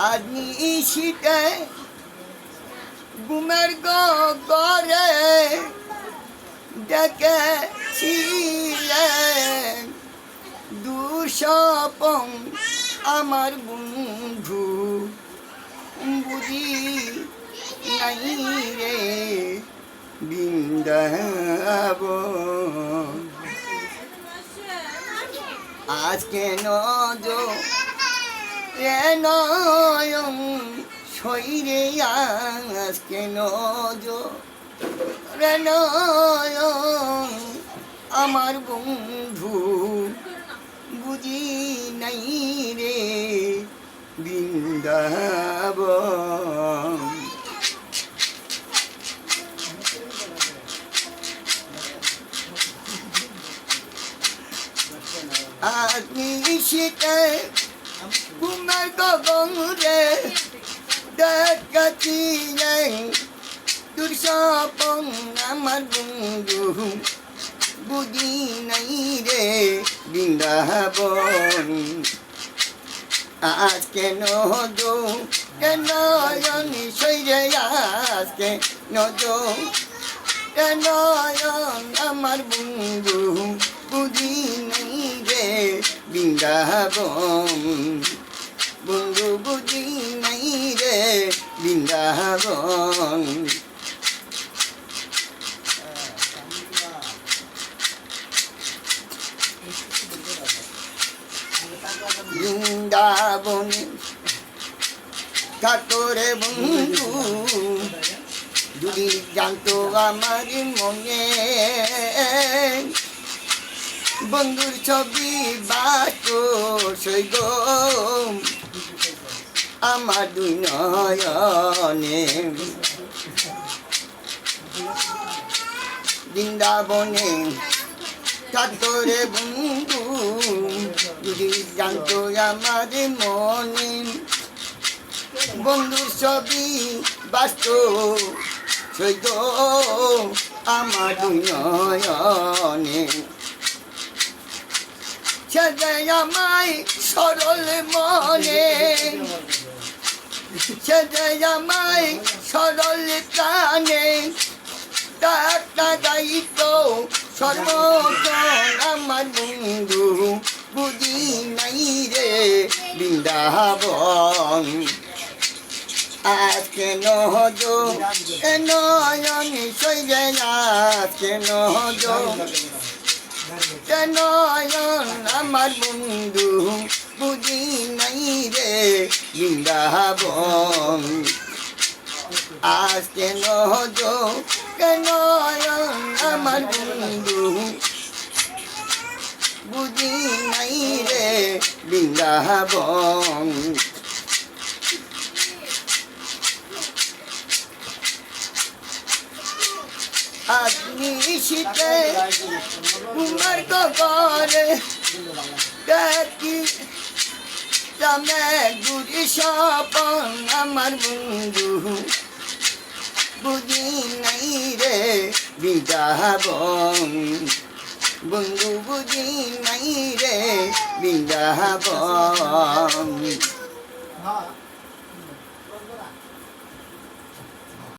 আদমি শীতে ঘুমের ঘরে ডেকেছিলেন দুঃস্বপন আমার বন্ধু বুঝি নাই রে বৃন্দাবন আজকে নয়ন শৈরে আজকে নয়ন আমার বন্ধু বুঝি নাই রে বৃন্দাবন আজমি শীতে ঘুমের গগনে দেখাচ্ছিলেন দুঃস্বপন আমার বন্ধু বুঝি নাই রে বৃন্দাবন আজকে নয়ন শৈরে আজকে নয়ন আমার বন্ধু বুঝি নাই রে বৃন্দাবন বন্ধু বুঝি নাই রে বৃন্দাবন বৃন্দাবনে ঠাকুরে বন্ধু যদি জানতো আমার মনে বন্ধুর ছবি বাতো সৈগ আমার দুই নয়নে বৃন্দাবনে ঠাকুরে বন্ধু যদি জানতো আমার মনে বন্ধুর ছবি বাস্তব সৈগ আমার দুই নয়নে ছেড়ে আমায় সরল মনে ছেড়ে আমায় সরল প্রাণে ডাক্তার দায়িত্ব সর্বক্ষণ আমার বন্ধু বুঝি নাই রে বৃন্দাবন আজকে নয়ন শৈলে আজকে নয়ন আমার বন্ধু বুঝি নাই রে বৃন্দাবন আজকে নয়ন আমার বন্ধু বুঝি নাই রে বৃন্দাবন আদমি শীতে ঘুমের ঘরে দেখি রামে গুরি স্বপন আমার বন্ধু বুঝি নাই রে বৃন্দাবন বন্ধু বুঝি নাই রে বৃন্দাবন